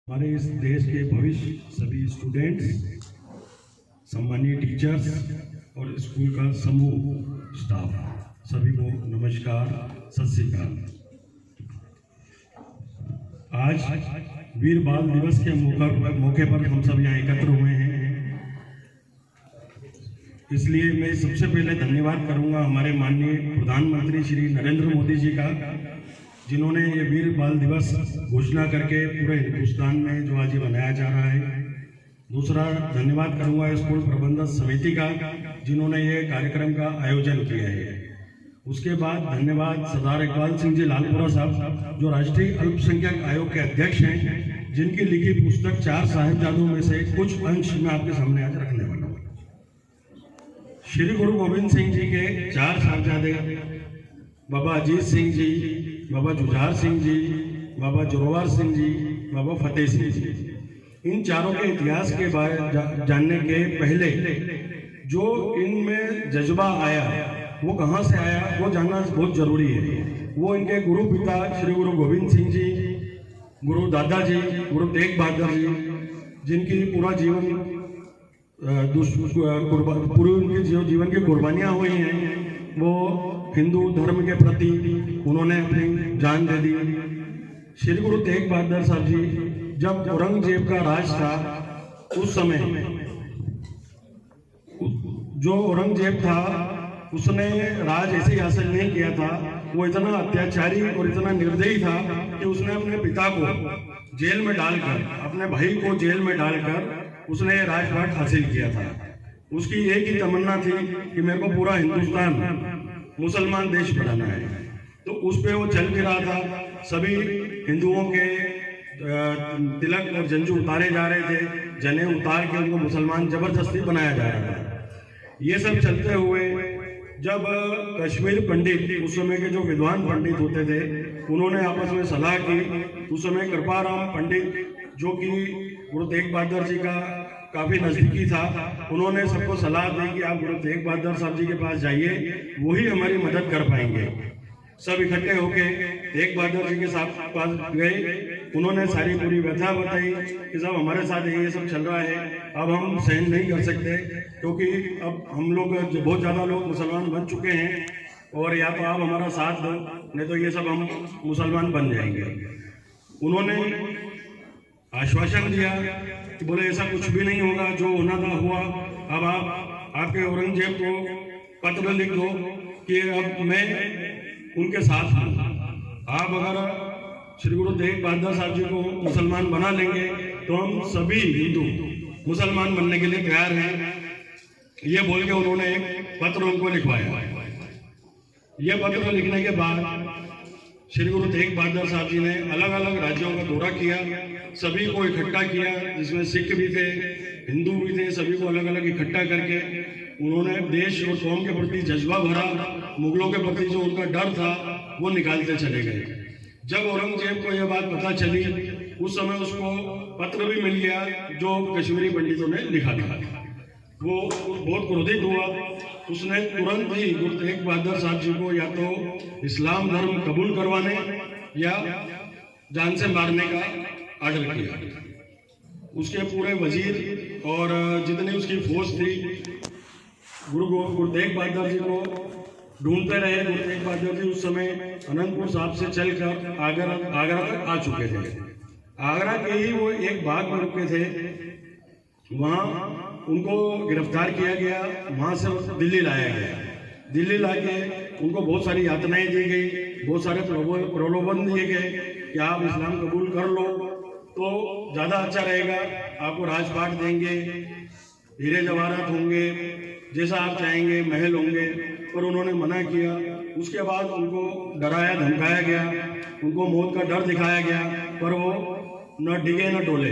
हमारे इस देश के भविष्य सभी स्टूडेंट्स, सम्मानीय टीचर्स और स्कूल का समूह स्टाफ सभी को नमस्कार, सत श्री अकाल। आज वीर बाल दिवस के मौके पर हम सब यहाँ एकत्र हुए हैं, इसलिए मैं सबसे पहले धन्यवाद करूंगा हमारे माननीय प्रधानमंत्री श्री नरेंद्र मोदी जी का, जिन्होंने ये वीर बाल दिवस घोषणा करके पूरे हिंदुस्तान में जो आज ये मनाया जा रहा है। दूसरा धन्यवाद करूंगा स्कूल प्रबंधक समिति का, जिन्होंने ये कार्यक्रम का आयोजन किया है। उसके बाद धन्यवाद सरदार इकबाल सिंह जी लालपुरा साहब, जो राष्ट्रीय अल्पसंख्यक आयोग के अध्यक्ष हैं, जिनकी लिखी पुस्तक 4 साहिबजादों में से कुछ अंश मैं आपके सामने आज रखने वाला हूँ। श्री गुरु गोविंद सिंह जी के 4 साहिबजादे बाबा अजीत सिंह जी, बाबा जुझार सिंह जी, बाबा जोरावर सिंह जी, बाबा फतेह सिंह जी, इन चारों के इतिहास के बारे जानने के पहले जो इनमें जज्बा आया, वो कहाँ से आया, वो जानना बहुत जरूरी है। वो इनके गुरु पिता श्री गुरु गोविंद सिंह जी, गुरु दादाजी, गुरु तेग बहादुर जी, जिनकी पूरा जीवन पूरे उनके जीवन की कुर्बानियाँ हुई हैं, वो हिंदू धर्म के प्रति उन्होंने अपनी जान दे दी। श्री गुरु तेग बहादुर साहब जी, जब औरंगजेब का राज था, उस समय जो औरंगजेब था उसने राज ऐसे ही हासिल नहीं किया था। वो इतना अत्याचारी और इतना निर्दयी था कि उसने अपने पिता को जेल में डालकर, अपने भाई को जेल में डालकर उसने राजपाट हासिल किया था। उसकी एक ही तमन्ना थी कि मेरे को पूरा हिंदुस्तान मुसलमान देश बनाना है। तो उस पे वो चल भी रहा था। सभी हिंदुओं के तिलक और जंजू उतारे जा रहे थे, जने उतार के उनको मुसलमान जबरदस्ती बनाया जा रहा था। ये सब चलते हुए जब कश्मीर पंडित, उस समय के जो विद्वान पंडित होते थे, उन्होंने आपस में सलाह की। उस समय कृपाराम पंडित, जो कि गुरु तेग बहादुर जी का काफ़ी नज़दीकी था, उन्होंने सबको सलाह दी कि आप गुरु तेग बहादुर साहब जी के पास जाइए, वही हमारी मदद कर पाएंगे। सब इकट्ठे होके तेग बहादुर जी के पास गए। उन्होंने सारी पूरी व्यथा बताई कि साहब हमारे साथ ये सब चल रहा है, अब हम सहन नहीं कर सकते, क्योंकि अब हम लोग बहुत ज़्यादा लोग मुसलमान बन चुके हैं, और या तो आप हमारा साथ दो, नहीं तो ये सब हम मुसलमान बन जाएंगे। उन्होंने आश्वासन दिया कि बोले ऐसा कुछ भी नहीं होगा, जो होना था हुआ। अब आप आपके औरंगजेब को पत्र लिख दो कि अब मैं उनके साथ हूँ। आप अगर श्री गुरु तेग बहादुर साहब जी को मुसलमान बना लेंगे तो हम सभी हिंदू मुसलमान बनने के लिए तैयार हैं। ये बोल के उन्होंने एक पत्र उनको लिखवाया। ये पत्र लिखने के बाद श्री गुरु तेग बहादुर साहब जी ने अलग अलग राज्यों का दौरा किया, सभी को इकट्ठा किया, जिसमें सिख भी थे, हिंदू भी थे, सभी को अलग अलग इकट्ठा करके उन्होंने देश और कौम के प्रति जज्बा भरा। मुगलों के प्रति जो उनका डर था वो निकालते चले गए। जब औरंगजेब को यह बात पता चली, उस समय उसको पत्र भी मिल गया जो कश्मीरी पंडितों ने लिखा था। वो बहुत क्रोधित हुआ। उसने तुरंत ही गुरु तेग बहादुर साहब जी को या तो इस्लाम धर्म कबूल करवाने या जान से मारने का आर्डर किया। उसके पूरे वजीर और जितनी उसकी फौज थी, गुरु तेग बहादुर जी को ढूंढते रहे। गुरु तेग बहादुर जी उस समय अनंतपुर साहब से चलकर आगरा तक आ चुके थे। आगरा के ही वो एक बाग में रुके थे, वहाँ उनको गिरफ्तार किया गया, वहाँ से दिल्ली लाया गया। दिल्ली लाके उनको बहुत सारी यातनाएं दी गई, बहुत सारे प्रलोभन दिए गए कि आप इस्लाम कबूल कर लो तो ज़्यादा अच्छा रहेगा, आपको राजपाट देंगे, हीरे जवाहरात होंगे, जैसा आप चाहेंगे, महल होंगे। पर उन्होंने मना किया। उसके बाद उनको डराया धमकाया गया, उनको मौत का डर दिखाया गया, पर वो न डिगे न डोले।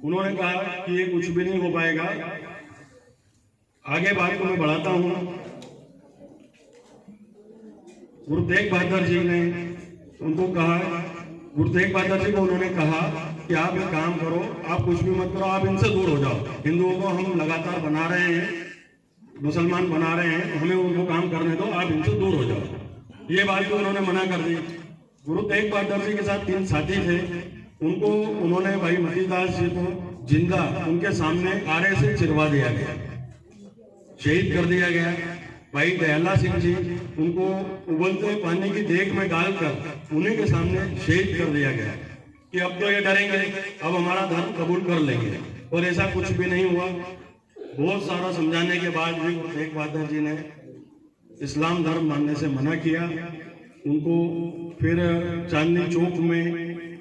उन्होंने कहा कि ये कुछ भी नहीं हो पाएगा। आगे बात को मैं बढ़ाता हूँ। गुरु तेग बहादुर जी ने उनको कहा, गुरु तेग बहादुर जी को उन्होंने कहा कि आप एक काम करो, आप कुछ भी मत करो, आप इनसे दूर हो जाओ। हिंदुओं को हम लगातार बना रहे हैं, मुसलमान बना रहे हैं, हमें उनको काम करने दो, आप इनसे दूर हो जाओ। ये बात को उन्होंने मना कर दी। गुरु तेग बहादुर जी के साथ 3 साथी थे, उनको उन्होंने भाई मतीदास जी को जिंदा उनके सामने आरे से चिरवा दिया गया, शहीद कर दिया गया। भाई दयाला सिंह जी उनको उबलते पानी की देग में डालकर उन्हीं के सामने शहीद कर दिया गया कि अब तो ये डरेंगे, अब हमारा धर्म कबूल कर लेंगे। और ऐसा कुछ भी नहीं हुआ। बहुत सारा समझाने के बाद भी गुरु तेग बहादुर जी ने इस्लाम धर्म मानने से मना किया। उनको फिर चांदनी चौक में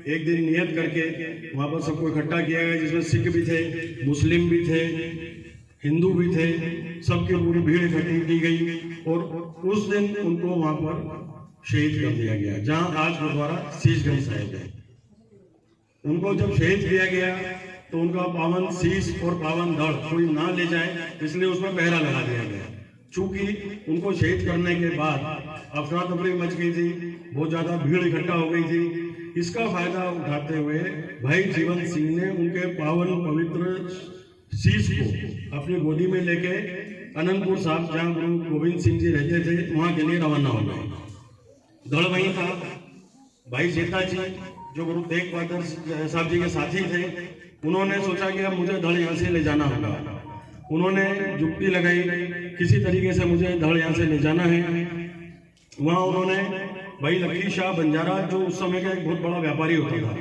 एक दिन नियत करके वहाँ पर सबको इकट्ठा किया गया, जिसमें सिख भी थे, मुस्लिम भी थे, हिंदू भी थे, सबकी पूरी भीड़ इकट्ठी की गई और उस दिन उनको वहाँ पर शहीद कर दिया गया, जहाँ आज गुरुद्वारा शीशगंज साहिब है। उनको जब शहीद किया गया तो उनका पावन शीश और पावन धड़ कोई ना ले जाए, इसलिए उसमें पहरा लगा दिया गया। चूंकि उनको शहीद करने के बाद अफरा तफरी मच गई थी, बहुत ज्यादा भीड़ इकट्ठा हो गई थी। इसका फायदा उठाते हुए भाई जीवन सिंह ने उनके पावन पवित्र शीश को अपनी गोदी में लेके अनंतपुर साहब, जहाँ गुरु गोविंद सिंह जी रहते थे, वहां के लिए रवाना हो गए। धड़ वहीं था। भाई जेता जी जो गुरु तेग बहादुर साहब जी के साथी थे, उन्होंने सोचा कि अब मुझे धड़ यहाँ से ले जाना होगा। उन्होंने जुक्ति लगाई, किसी तरीके से मुझे धड़ यहाँ से ले जाना है। वहाँ उन्होंने भाई लकी शाह बंजारा, जो उस समय का एक बहुत बड़ा व्यापारी होता था,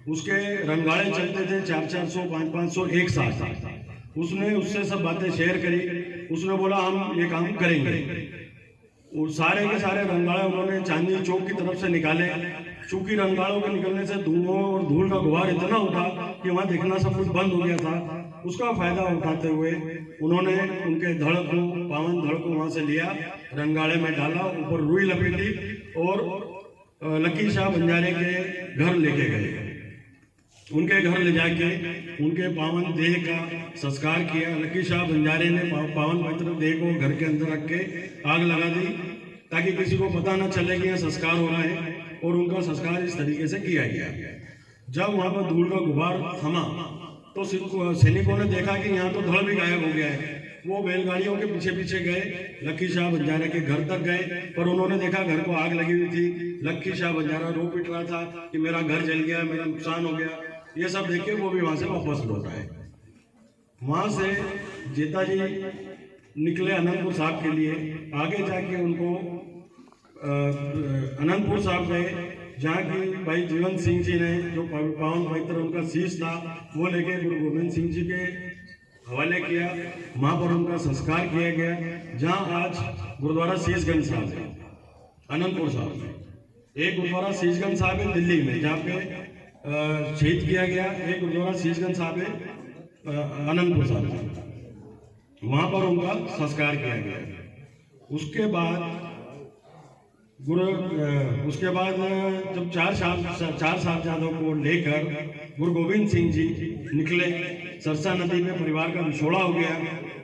उसके रंगाड़े चलते थे 400-400, 500-500 एक साथ। उसने उससे सब बातें शेयर करी। उसने बोला हम ये काम करेंगे। और सारे के सारे रंगाड़े उन्होंने चांदनी चौक की तरफ से निकाले। चूंकि रंगाड़ों के निकलने से धुआं और धूल का गुबार इतना उठा कि वहां देखना सब कुछ बंद हो गया था। उसका फायदा उठाते हुए उन्होंने उनके धड़ को, पावन धड़ को वहां से लिया, रंगाड़े में डाला, ऊपर रुई लपेटी और लकी शाह बंजारे के घर लेके गए। उनके घर ले जाके उनके पावन देह का संस्कार किया। लकी शाह बंजारे ने पावन पवित्र देह को घर के अंदर रख के आग लगा दी, ताकि किसी को पता न चले कि यहाँ संस्कार हो रहा है। और उनका संस्कार इस तरीके से किया गया। जब वहां पर धूल का गुबार थमा तो सैनिकों ने देखा कि यहाँ तो धड़ भी गायब हो गया है। वो बैलगाड़ियों के पीछे पीछे गए, लकी शाह बंजारे के घर तक गए, पर उन्होंने देखा घर को आग लगी हुई थी। लकी शाह बंजारा रो पिट रहा था कि मेरा घर जल गया, मेरा नुकसान हो गया। ये सब देख के वो भी वहां से वापस लौट आए। वहां से जेता जी निकले अनंतपुर साहब के लिए। आगे जाके उनको अनंतपुर साहब गए, जहाँ की भाई जीवन सिंह जी ने जो पावन पवित्र उनका शीश था वो लेके गुरु गोविंद सिंह जी के हवाले किया। वहाँ पर उनका संस्कार किया गया, जहाँ आज गुरुद्वारा शीशगंज साहब है अनंतपुर साहब में। एक गुरुद्वारा शीशगंज साहब है दिल्ली में, जहाँ पे शहीद किया गया। एक गुरुद्वारा शीशगंज साहब है अनंतपुर साहब में, वहाँ पर उनका संस्कार किया गया। उसके बाद जब चार साहबजादों को लेकर गुरु गोविंद सिंह जी निकले, सरसा नदी में परिवार का विछोड़ा हो गया।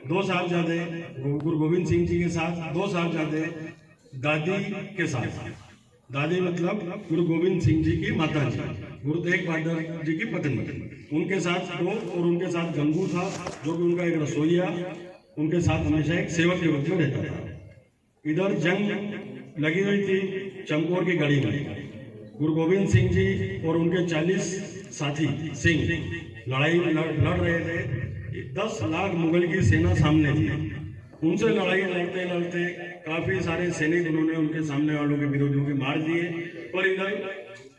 2 साहबजादे गुरु गोविंद सिंह जी के साथ, 2 साहबजादे दादी के साथ। दादी मतलब गुरु गोविंद सिंह जी की माता जी, गुरु तेग बहादुर जी की पत्नी, उनके साथ 2। और उनके साथ गंगू था, जो कि उनका एक रसोईया उनके साथ हमेशा एक सेवक के रूप में रहता था। इधर जंग लगी हुई थी चमकौर की गढ़ी में। गुरु गोविंद सिंह जी और उनके 40 साथी सिंह लड़ाई लड़ रहे थे। 10 लाख मुगल की सेना सामने थी। उनसे लड़ाई लड़ते लड़ते काफी सारे सैनिक उन्होंने उनके सामने वालों के विरोधियों के मार दिए। और इधर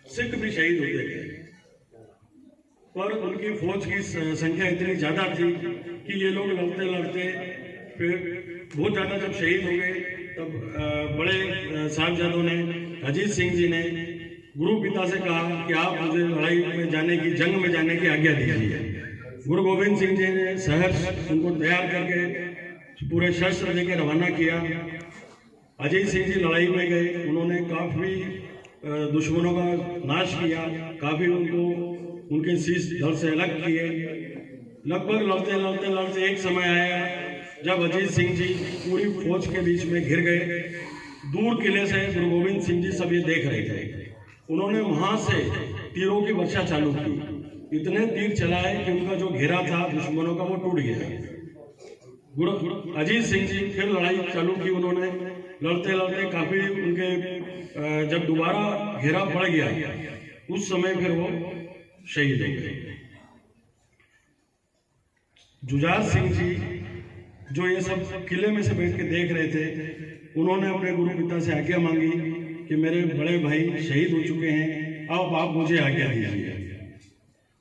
सिख भी शहीद होते गए। पर उनकी फौज की संख्या इतनी ज्यादा थी कि ये लोग लड़ते लड़ते फिर बहुत ज्यादा जब शहीद हो गए, तब बड़े साहबजादों ने, अजीत सिंह जी ने गुरु पिता से कहा कि आप मुझे लड़ाई में जाने की, जंग में जाने की आज्ञा दीजिए। गुरु गोविंद सिंह जी ने सहर्ष उनको तैयार करके पूरे शस्त्र लेकर रवाना किया। अजीत सिंह जी लड़ाई में गए। उन्होंने काफी दुश्मनों का नाश किया, काफी उनको उनके शीश धड़ से अलग किए। लगभग लड़ते लड़ते लड़ते एक समय आया जब अजीत सिंह जी पूरी फौज के बीच में घिर गए। दूर किले से गुरु गोविंद सिंह जी सब ये देख रहे थे। उन्होंने वहां से तीरों की वर्षा चालू की। इतने तीर चलाए कि उनका जो घेरा था दुश्मनों का वो टूट गया। गुरु अजीत सिंह जी फिर लड़ाई चालू की। उन्होंने लड़ते लड़ते काफी उनके जब दोबारा घेरा पड़ गया, उस समय फिर वो शहीद हो गए। जुझार सिंह जी जो ये सब किले में से बैठ के देख रहे थे, उन्होंने अपने गुरु पिता से आज्ञा मांगी कि मेरे बड़े भाई शहीद हो चुके हैं, अब आप मुझे आज्ञा दीजिए।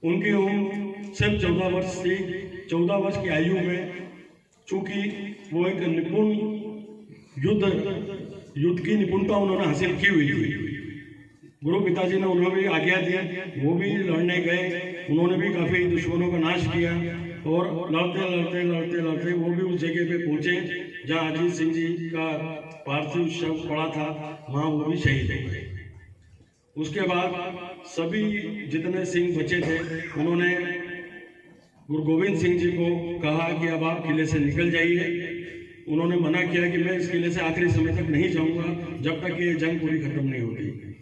उनकी उम्र सिर्फ 14 वर्ष थी। 14 वर्ष की आयु में चूंकि वो एक निपुण युद्ध की निपुणता उन्होंने हासिल की हुई थी, गुरु पिताजी ने उन्हें भी आज्ञा दी, वो भी लड़ने गए, उन्होंने भी काफी दुश्मनों का नाश किया और लड़ते लड़ते लड़ते लड़ते वो भी उस जगह पे पहुंचे जहां अजीत सिंह जी का पार्थिव शव पड़ा था, वहां वो भी शहीद हो गए। उसके बाद सभी जितने सिंह बचे थे, उन्होंने गुरु गोविंद सिंह जी को कहा कि अब आप किले से निकल जाइए। उन्होंने मना किया कि मैं इस किले से आखिरी समय तक नहीं जाऊंगा जब तक ये जंग पूरी खत्म नहीं होती।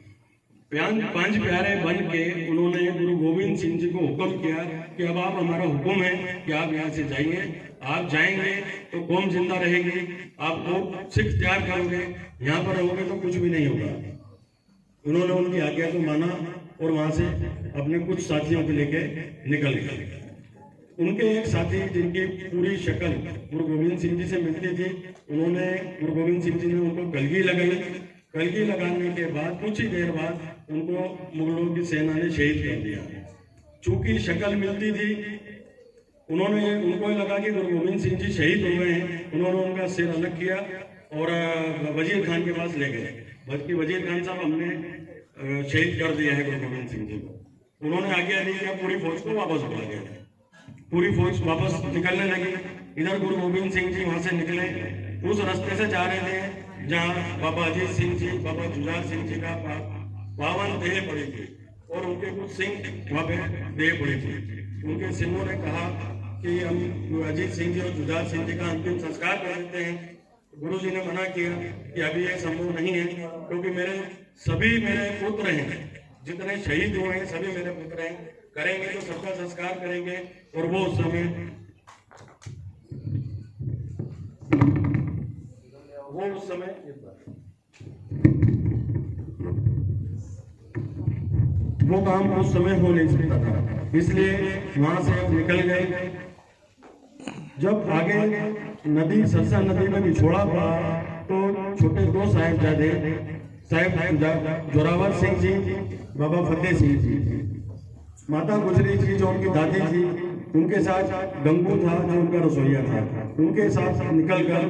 पांच प्यारे बन के उन्होंने गुरु गोविंद सिंह जी को हुक्म किया कि अब आप, हमारा हुक्म है कि आप यहाँ से जाइए, आप जाएंगे तो कौम जिंदा रहेगी, आप लोग सिख तैयार करोगे, यहाँ पर रहोगे तो कुछ भी नहीं होगा। उन्होंने उनकी आज्ञा को माना और वहां से अपने कुछ साथियों को लेके निकल गए। उनके एक साथी जिनकी पूरी शक्ल गुरु गोविंद सिंह जी से मिलती थी, उन्होंने गुरु गोविंद सिंह जी ने उनको कलगी लगाई। कलगी लगाने के बाद कुछ ही देर बाद उनको मुगलों की सेना ने शहीद कर दिया। चूंकि शक्ल मिलती थी, उनको लगा कि गुरु गोविंद सिंह जी शहीद हो गए हैं। उन्होंने उनका सिर अलग किया और वजीर खान के पास ले गए, बल्कि वजीर खान साहब हमने शहीद कर दिया है गुरु गोविंद सिंह जी को। उन्होंने आज्ञा दी कि पूरी फौज को वापस बुला दिया। पूरी फौज वापस निकलने लगी। इधर गुरु गोविंद सिंह जी वहां से निकले, उस रास्ते से जा रहे थे जहाँ बाबा अजीत सिंह जी, बाबा जुझार सिंह जी का पावन देह पड़ी थी और उनके कुछ सिंह वहाँ पे देह पड़ी थी। उनके सिंहों ने कहा कि हम अजीत सिंह जी और जुझार सिंह जी का अंतिम संस्कार कर देते हैं। गुरु जी ने मना किया कि अभी यह संभव नहीं है, क्योंकि सभी मेरे पुत्र हैं, जितने शहीद हुए हैं सभी मेरे पुत्र हैं, करेंगे तो सबका संस्कार करेंगे। और वो उस समय वो काम उस समय हो नहीं सकता था, इसलिए वहां से निकल गए। जब आगे नदी सरसा नदी में बिछोड़ा पड़ा तो छोटे दो साहिबजादे, साहिब जोरावर सिंह जी, बाबा फतेह सिंह जी, माता गुजरी जी जो उनकी दादी थी, उनके साथ गंगू था जो उनका रसोईया था, उनके साथ निकलकर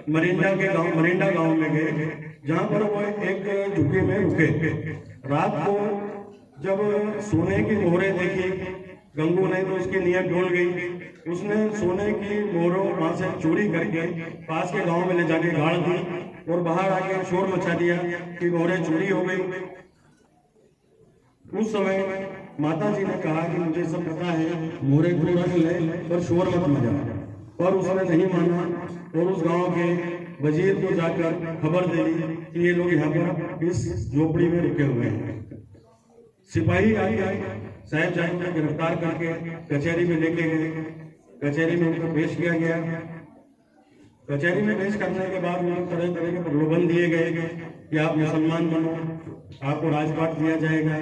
मरिंडा गांव में गए, जहां पर वो एक झुग्गी में रुके। रात को जब सोने की मोहरें देखी गंगू ने तो उसकी नीयत डोल गई। उसने सोने की मोहरों वहां से चोरी करके पास के गांव में ले जाके गाड़ दी और बाहर आके शोर मचा दिया कि मोहरें चोरी हो गई। उस समय माता जी ने कहा कि मुझे सब पता है, मोहरें को रख ले पर शोर मत मचा, पर उसने नहीं माना और उस गांव के वजीर को जाकर खबर दे दी कि ये लोग यहाँ पर इस झोपड़ी में रुके हुए हैं। सिपाही आए, साहिबजादों को गिरफ्तार करके कचहरी में लेके गए। कचहरी में उनको पेश किया गया। कचहरी में पेश करने के बाद उनको तरह तरह के प्रलोभन दिए गए कि आप मुसलमान बनो, आपको राजपाट दिया जाएगा।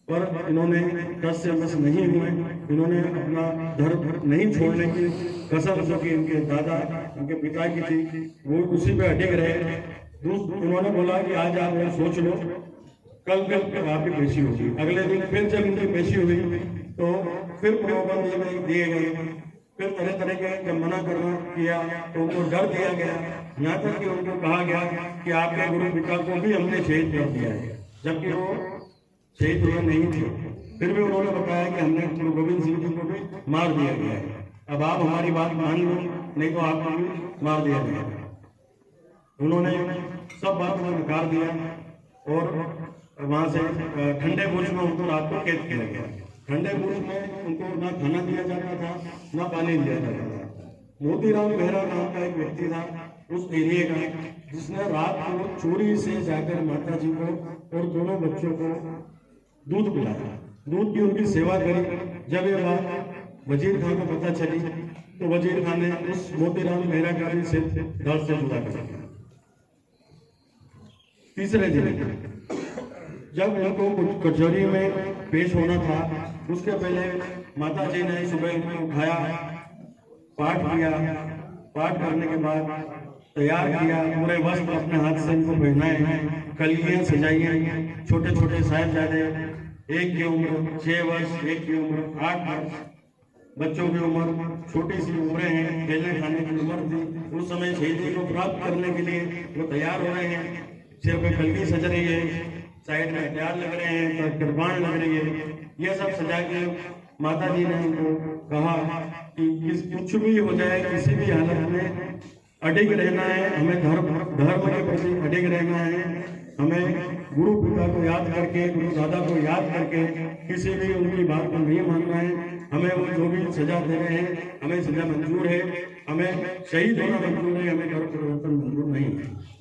पर इन्होंने टस से मस नहीं हुए, इन्होंने अपना धर्म नहीं छोड़ने की कसम जो कि इनके दादा, उनके पिता की थी, वो उसी पे अटक रहे। उन्होंने बोला कि आज आप सोच लो, कल आपकी पेशी होगी। अगले दिन फिर जब इनकी पेशी हुई तो फिर प्रलोभन दिए गए, फिर तरह तरह के जब मना करना किया तो उनको डर दिया गया। यहाँ तक कि उनको कहा गया कि आपके गुरु पिता को भी हमने शहीद कर दिया है, जबकि वो शहीद हुए नहीं थे। फिर भी उन्होंने बताया कि हमने गुरु गोविंद सिंह जी को भी मार दिया गया है, अब आप हमारी बात मान लो, नहीं तो आपको भी मार दिया गया। उन्होंने सब बात को नकार दिया और वहां से ठंडे बुर्ज में उनको रात को कैद किया गया। ठंडे बुर्ज में उनको ना खाना दिया जाता था, ना पानी दिया जाता था। मोतीराम मेहरा नाम का एक व्यक्ति था उस एरिया का, जिसने रात को चोरी से जाकर माता जी को और दोनों बच्चों को दूध पिलाया, दूध की उनकी सेवा करी। जब ये बात वजीर खान को पता चली तो वजीर खान ने उस मोतीराम मेहरा का भी सिर दर्द से जुदा कर दिया। तीसरे दिन जब उनको कुछ कचहरी में पेश होना था, उसके पहले माता जी ने सुबह उनको उठाया, पाठ किया, पाठ करने के बाद तैयार किया, पूरे वस्त्र अपने हाथ से इनको पहनाए, कलियां सजाई, छोटे छोटे साहिबजादे, एक की उम्र 6 वर्ष, एक की उम्र 8 वर्ष, बच्चों की उम्र छोटी सी उम्रें हैं, खेलने खाने की उम्र थी। उस समय शहीदी को प्राप्त करने के लिए वो तैयार हो रहे हैं, सिर पे कलगी सज रही है, साइड में हथियार लग रहे हैं, कृपाण लग रही है। ये सब सजा के माता जी ने उनको कहा कि कुछ भी हो जाए, किसी भी हालत में अडिग रहना है, हमें धर्म के प्रति अडिग रहना है, हमें गुरु पिता को याद करके, गुरु दादा को याद करके किसी भी उनकी बात को नहीं मानना है। हमें वो जो भी सजा दे रहे हैं, हमें सजा मंजूर है, हमें शहीद होना मंजूर है, हमें धर्म परिवर्तन मंजूर नहीं है।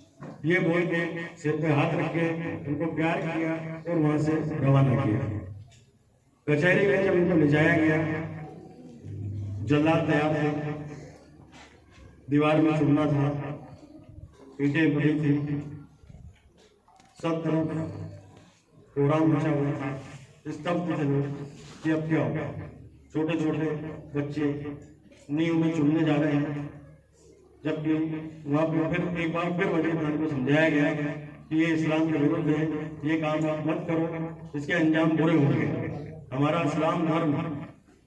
ये बोल के सिर पे हाथ रख के उनको प्यार किया और वहां से रवाना किया। कचहरी में जब उनको ले जाया गया, जल्लाद तैयार थे, दीवार में चुनना था, ईंटें पड़ी थी, सब तरफ कोहराम मचा हुआ था, स्तब्ध थे लोग कि अब क्या होगा। छोटे छोटे बच्चे नींव में चुनने जा रहे हैं, जबकि वहाँ पर फिर एक बार फिर वजीर खान को समझाया गया कि ये इस्लाम के विरुद्ध है, ये काम आप मत करो, इसके अंजाम बुरे होंगे। हमारा इस्लाम धर्म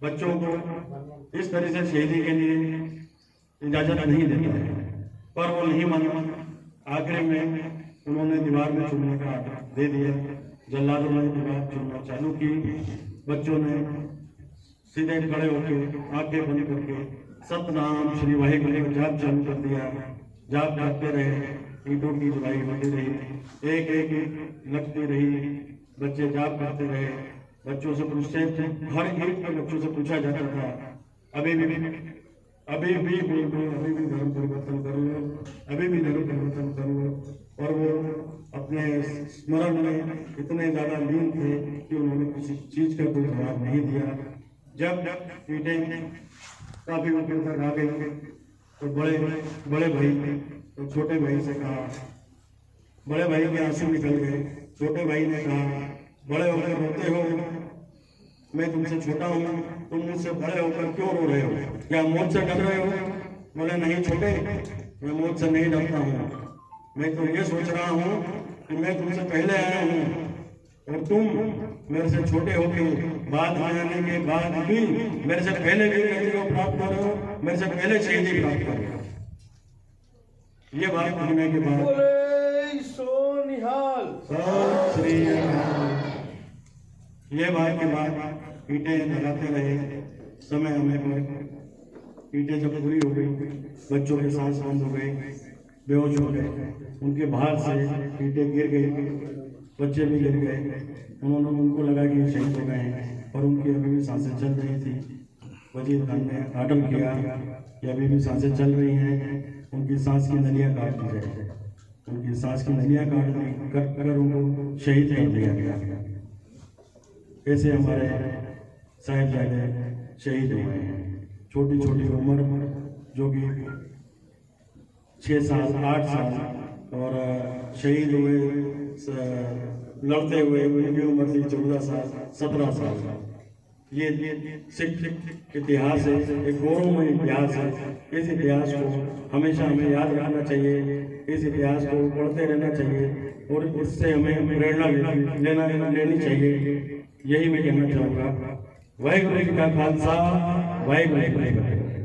बच्चों को इस तरह से शहीदी के लिए इजाजत नहीं देता है, पर वो नहीं माना। आखिर में उन्होंने दीवार में चुनने का आदेश दे दिया। जल्लादों ने दीवार चुनना चालू की, बच्चों ने सीधे खड़े होकर आंखें बंद करके सतनाम श्री वाहिगुरु का जाप चालू कर दिया। जाप करते रहे, ईंटों की जुड़ाई होती रही, एक एक लगती रही, बच्चे जाप करते रहे। बच्चों से पूछते थे, हर एक के बच्चों से पूछा जाता था, अभी भी बोल दो, अभी भी धर्म परिवर्तन कर लो, अभी भी धर्म परिवर्तन कर लो। और वो अपने स्मरण में इतने ज्यादा लीन थे कि उन्होंने किसी चीज का कोई जवाब नहीं दिया। जब ईंटें काफी ऊपर तक आ गई तो बड़े भाई तो छोटे भाई से कहा, बड़े भाई के आंसू निकल गए। छोटे भाई ने कहा, बड़े होकर रोते हो, मैं तुमसे छोटा हूँ, तुम मुझसे बड़े होकर क्यों रो रहे हो? क्या मौत से डर रहे हो? बोले नहीं छोटे, मैं मौत से नहीं डरता हूँ, मैं तो ये सोच रहा हूँ कि मैं तुमसे पहले आया हूँ और तुम मेरे से छोटे होके बाद में आने के बाद भी मेरे से पहले वीरगति को प्राप्त कर रहे हो, मेरे से पहले शहीदी प्राप्त कर रहे हो। ये बात होने के बाद ये बात के बाद ईंटें लगाते रहे। समय आने पर ईंटें जब पूरी हो गई, बच्चों के सांस बंद हो गए, बेहोश हो गए, उनके बाहर से ईंटें गिर गई, बच्चे भी गिर गए। उनको लगा कि शहीद हो गए हैं, और उनकी अभी भी सांसें चल रही थी। वजीर खान ने आर्डर किया कि अभी भी सांसें चल रही हैं, उनकी सांस की नलियां काट दी जाए। उनकी सांस की नलियां काट कर उनको शहीद कर दिया गया। ऐसे हमारे साहिबजादे शहीद हुए हैं। छोटी छोटी उम्र, जो कि 6 साल 8 साल, और शहीद हुए लड़ते हुए उनकी उम्र थी 14 साल 17 साल। ये सिख इतिहास है, एक गौरवमय इतिहास है। इस इतिहास को हमेशा हमें याद रखना चाहिए, इस इतिहास को पढ़ते रहना चाहिए, और इससे हमें प्रेरणा लेनी चाहिए। यही मैं कहना चाहूँगा। वाहिगुरु जी का खालसा, वाहिगुरु जी की फतेह।